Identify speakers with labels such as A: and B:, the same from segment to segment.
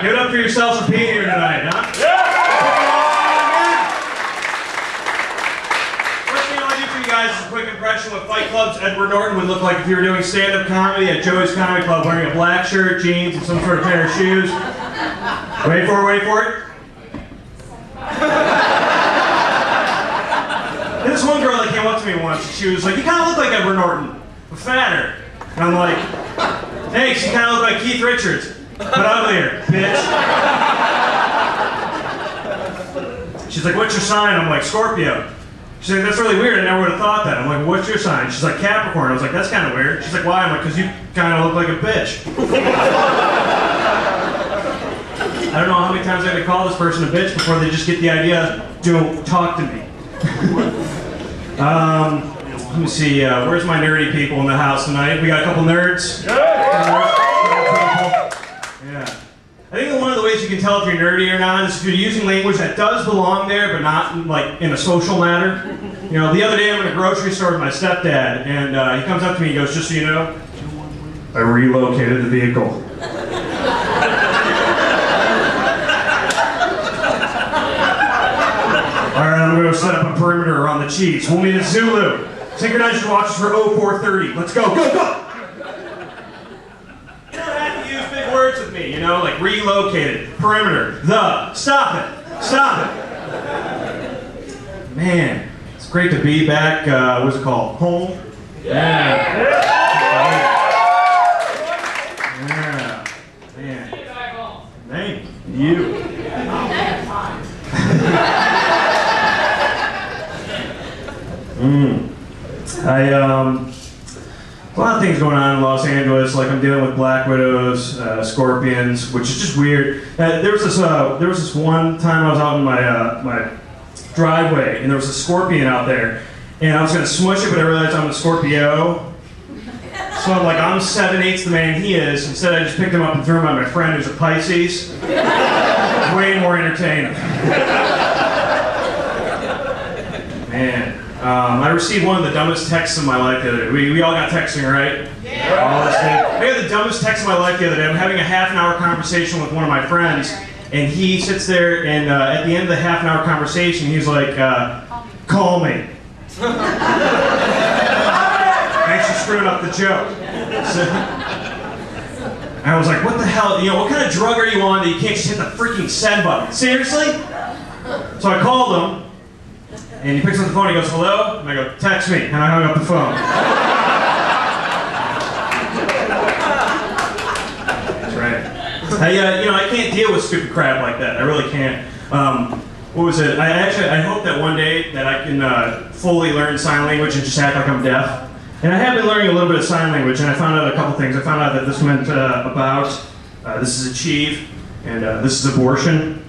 A: Give it up for yourselves for being here tonight, huh? First thing I want to do for you guys is a quick impression what Fight Club's Edward Norton would look like if you were doing stand-up comedy at Joey's Comedy Club wearing a black shirt, jeans, and some sort of pair of shoes. Wait for it, wait for it. This one girl that came up to me once, she was like, you kind of look like Edward Norton, but fatter. And I'm like, thanks, you kind of look like Keith Richards, but uglier, bitch. She's like, what's your sign? I'm like, Scorpio. She's like, that's really weird, I never would have thought that. I'm like, what's your sign? She's like, Capricorn. I was like, that's kind of weird. She's like, why? I'm like, because you kind of look like a bitch. I don't know how many times I had to call this person a bitch before they just get the idea, don't talk to me. Let me see, where's my nerdy people in the house tonight? We got a couple nerds. Yeah. I think one of the ways you can tell if you're nerdy or not is if you're using language that does belong there, but not like in a social manner. You know, the other day I'm in a grocery store with my stepdad, and he comes up to me and goes, just so you know, I relocated the vehicle. Alright, I'm going to set up a perimeter around the Chiefs. We'll meet at Zulu. Synchronize your watches for 0430. Let's go, go, go! You don't have to use big words with me, you know, like relocated, perimeter, the, stop it, stop it. Man, it's great to be back, what's it called, home? Yeah. Yeah. Man. Thank you. A lot of things going on in Los Angeles, like I'm dealing with black widows, scorpions, which is just weird. There was this one time I was out in my driveway, and there was a scorpion out there, and I was going to smush it, but I realized I'm a Scorpio. So I'm like, I'm 7/8 the man he is. Instead, I just picked him up and threw him at my friend who's a Pisces. Way more entertaining. Man. I received one of the dumbest texts of my life the other day. We all got texting, right? Yeah. All this thing. I got the dumbest text of my life the other day. I'm having a half-an-hour conversation with one of my friends, and he sits there, and at the end of the half-an-hour conversation, he's like, call me. Thanks for screwing up the joke. So, I was like, what the hell? You know, what kind of drug are you on that you can't just hit the freaking send button? Seriously? So I called him. And he picks up the phone, he goes, hello? And I go, text me. And I hung up the phone. That's right. I can't deal with stupid crap like that. I really can't. What was it? I hope that one day that I can fully learn sign language and just act like I'm deaf. And I have been learning a little bit of sign language, and I found out a couple things. I found out that this meant about, this is achieve, and this is abortion.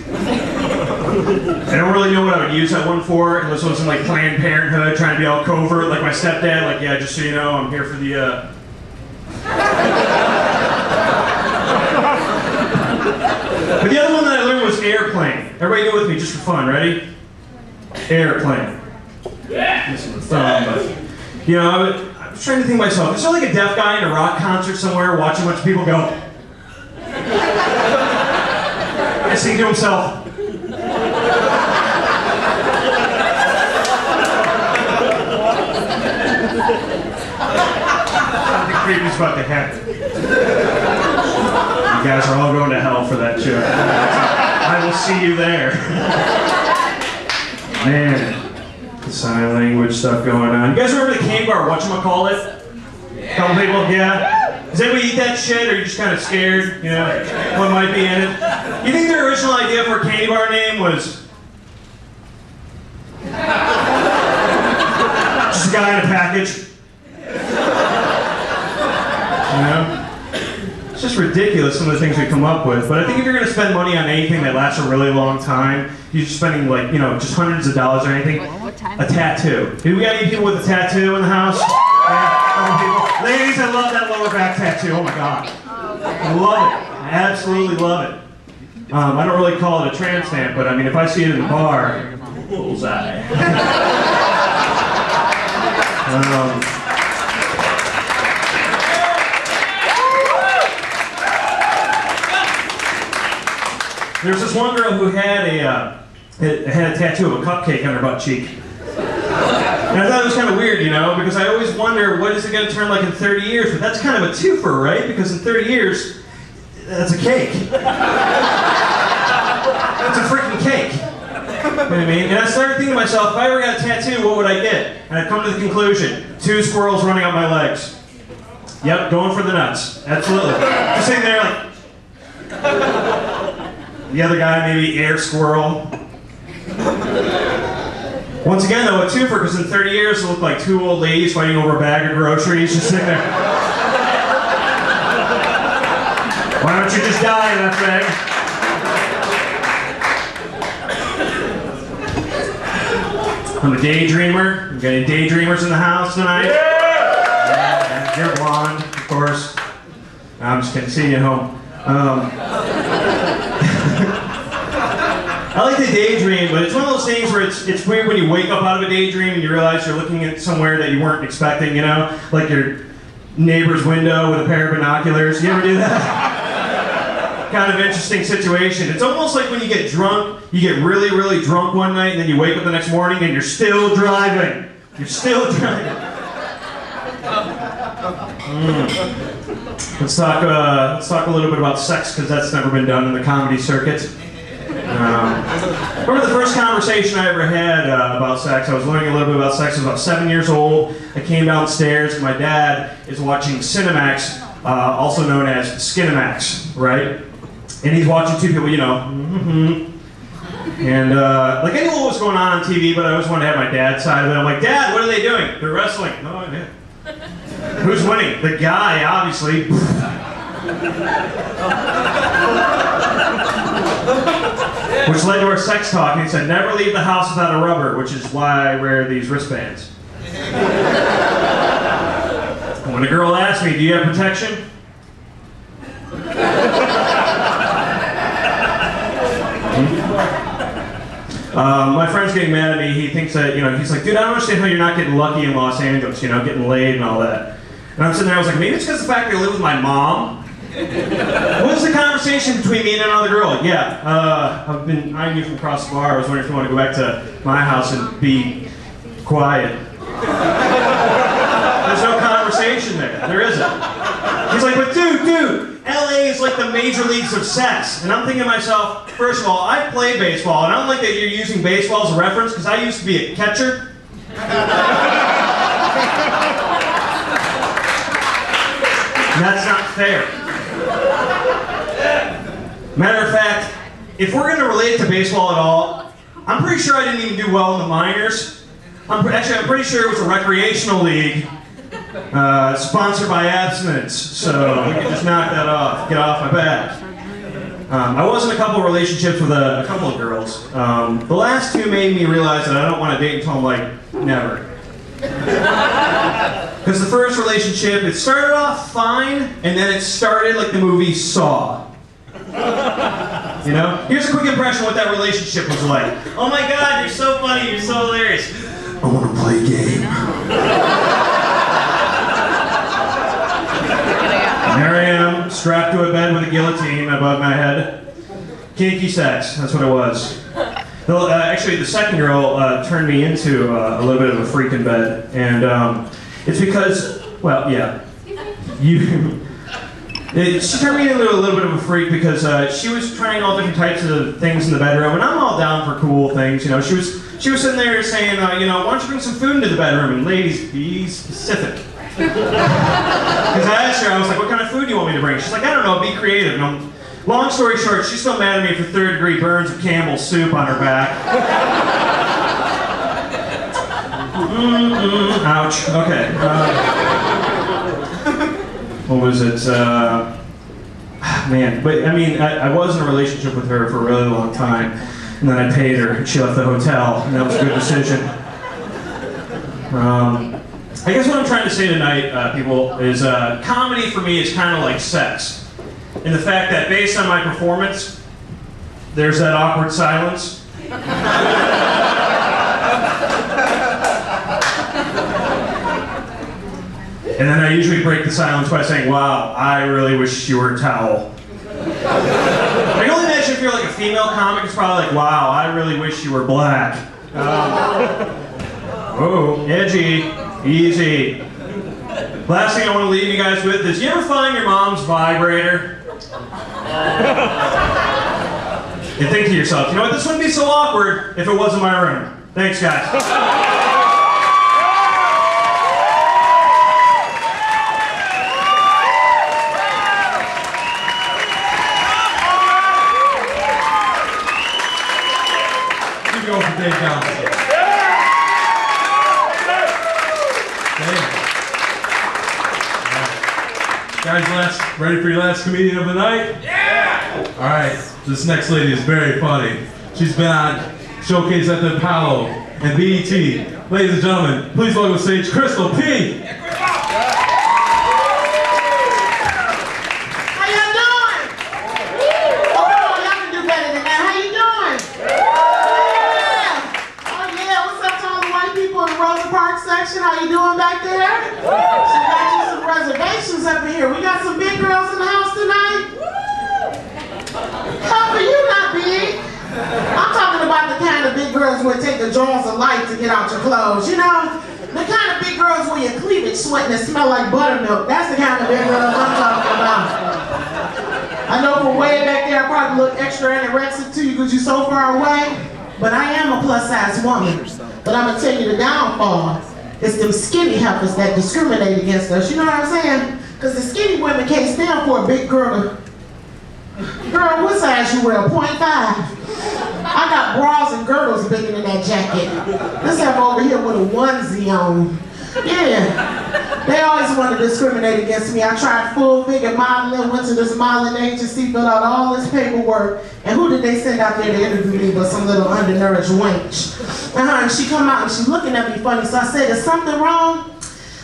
A: I don't really know what I would use that one for, unless it was in like Planned Parenthood, trying to be all covert, like my stepdad, like, yeah, just so you know, I'm here for the, But the other one that I learned was airplane. Everybody go with me, just for fun, ready? Airplane. Listen to the thumb, but, you know, I was trying to think to myself, is there like a deaf guy in a rock concert somewhere watching a bunch of people go? And sing to himself. Something creepy's about to happen. You guys are all going to hell for that joke. I will see you there. Man, the sign language stuff going on. You guys remember the candy bar, whatchamacallit? Couple people, yeah? Does anybody eat that shit, or are you just kind of scared, you know, what might be in it? You think their original idea for a candy bar name was just a guy in a package? You know? It's just ridiculous, some of the things we come up with. But I think if you're going to spend money on anything that lasts a really long time, you're just spending like, you know, just hundreds of dollars or anything. A tattoo. Do we got any people with a tattoo in the house? Yeah, ladies, I love that lower back tattoo. Oh my God. I love it. I absolutely love it. I don't really call it a tramp stamp, but I mean, if I see it in the bar, bullseye. There's this one girl who had a tattoo of a cupcake on her butt cheek. And I thought it was kind of weird, you know, because I always wonder what is it going to turn like in 30 years, but that's kind of a twofer, right? Because in 30 years, that's a cake. It's a freaking cake. You know what I mean? And I started thinking to myself, if I ever got a tattoo, what would I get? And I've come to the conclusion, 2 squirrels running up my legs. Yep, going for the nuts. Absolutely. Just sitting there like... The other guy, maybe air squirrel. Once again, though, a twofer, because in 30 years, it'll look like 2 old ladies fighting over a bag of groceries, just sitting there. Why don't you just die in that thing? I'm a daydreamer. You got any daydreamers in the house tonight? Yeah! You're blonde, of course. No, I'm just kidding. See you at home. I like to daydream, but it's one of those things where it's weird when you wake up out of a daydream and you realize you're looking at somewhere that you weren't expecting, you know? Like your neighbor's window with a pair of binoculars. You ever do that? Kind of interesting situation. It's almost like when you get drunk, you get really, really drunk one night and then you wake up the next morning and you're still driving. You're still driving. Let's talk a little bit about sex, because that's never been done in the comedy circuit. Remember the first conversation I ever had about sex? I was learning a little bit about sex. I was about 7 years old. I came downstairs and my dad is watching Cinemax, also known as Skinemax, right? And he's watching 2 people, you know, And like I knew what was going on TV, but I always wanted to have my dad's side of it. I'm like, Dad, what are they doing? They're wrestling. Oh, yeah. Who's winning? The guy, obviously. Which led to our sex talk, and he said, never leave the house without a rubber, which is why I wear these wristbands. And when a girl asks me, do you have protection? My friend's getting mad at me. He thinks that, you know, he's like, dude, I don't understand how you're not getting lucky in Los Angeles, you know, getting laid and all that. And I'm sitting there, I was like, maybe it's because of the fact that I live with my mom. What was the conversation between me and another girl? Yeah, I've been eyeing you from across the bar. I was wondering if you want to go back to my house and be quiet. There's no conversation there. There isn't. He's like, but dude, LA is like the major leagues of sex. And I'm thinking to myself, first of all, I play baseball, and I don't like that you're using baseball as a reference, because I used to be a catcher. And that's not fair. Matter of fact, if we're going to relate to baseball at all, I'm pretty sure I didn't even do well in the minors. I'm pretty sure it was a recreational league sponsored by abstinence, so we can just knock that off, get off my back. I was in a couple of relationships with a couple of girls. The last 2 made me realize that I don't want to date until I'm like, never. Because the first relationship, it started off fine, and then it started like the movie Saw. You know? Here's a quick impression of what that relationship was like. Oh my God, you're so funny, you're so hilarious. I want to play a game. And there I am, strapped to a bed with a guillotine above my head. Kinky sex, that's what it was. Well, actually, the second girl turned me into a little bit of a freak in bed, and it's because, well, yeah, she turned me into a little bit of a freak because she was trying all different types of things in the bedroom, and I'm all down for cool things, you know. She was sitting there saying, you know, why don't you bring some food into the bedroom, and ladies, be specific. Because I asked her, I was like, what kind of food do you want me to bring? She's like, I don't know, be creative. And long story short, she's still mad at me for 3rd-degree burns of Campbell's soup on her back. Ouch. Okay. What was it? Man, but I mean, I was in a relationship with her for a really long time, and then I paid her, and she left the hotel, and that was a good decision. I guess what I'm trying to say tonight, people, is comedy for me is kind of like sex. In the fact that based on my performance, there's that awkward silence. And then I usually break the silence by saying, wow, I really wish you were a towel. I can only imagine if you're like a female comic is probably like, wow, I really wish you were black. Oh, edgy, easy. Last thing I want to leave you guys with is, you ever find your mom's vibrator? You think to yourself, you know what, this wouldn't be so awkward if it wasn't my room. Thanks, guys.
B: Go for Dave Johnson. Guys, ready for your last comedian of the night? Yeah! All right, this next lady is very funny. She's been on Showcase at the Apollo and BET. Ladies and gentlemen, please welcome to stage Crystal P.
C: How you doing back there? She got you some reservations up in here. We got some big girls in the house tonight. How are you not big? I'm talking about the kind of big girls where it take the jaws of life to get out your clothes. You know, the kind of big girls where your cleavage sweating and smell like buttermilk. That's the kind of big girls I'm talking about. I know from way back there I probably look extra anorexic to you because you're so far away, but I am a plus size woman. But I'm gonna tell you the downfall. It's them skinny heifers that discriminate against us. You know what I'm saying? Because the skinny women can't stand for a big girl. Girl, what size you wear? 0.5. I got bras and girdles bigger than that jacket. Let's have over here with a onesie on. Yeah. They always want to discriminate against me. I tried full figure modeling, went to this modeling agency, filled out all this paperwork, and who did they send out there to interview me but some little undernourished wench? And she come out and she's looking at me funny, so I said, is something wrong?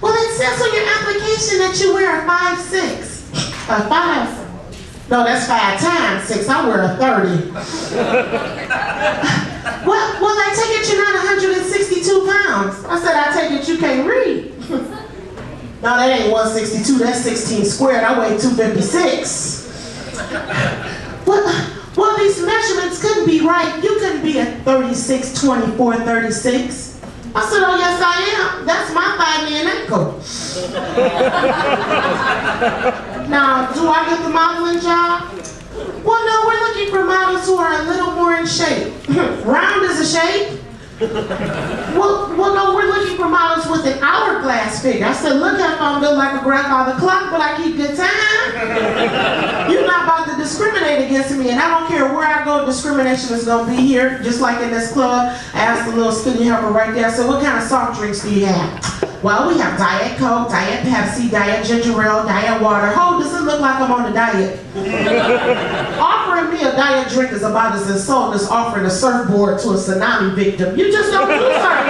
C: Well, it says on your application that you wear a 5'6". A 5? No, that's 5 times 6. I wear a 30. Well, I take it you're not 162 pounds. I said, I take it you can't read. No, that ain't 162, that's 16 squared. I weigh 256. Well, these measurements couldn't be right. You couldn't be a 36, 24, 36. I said, oh yes I am. That's my thigh and ankle. Now, do I get the modeling job? Well, no, we're looking for models who are a little more in shape. Round is a shape. Well, no, we're looking for models with an hourglass figure. I said, look how I'm built like a grandfather clock, but I keep good time. You're not about to discriminate against me, and I don't care where I go, discrimination is going to be here, just like in this club. I asked the little skinny helper right there, I said, what kind of soft drinks do you have? Well, we have Diet Coke, Diet Pepsi, Diet Ginger Ale, Diet Water. Oh, does it look like I'm on a diet? Offering me a diet drink is about as insulting as offering a surfboard to a tsunami victim. You just don't do certain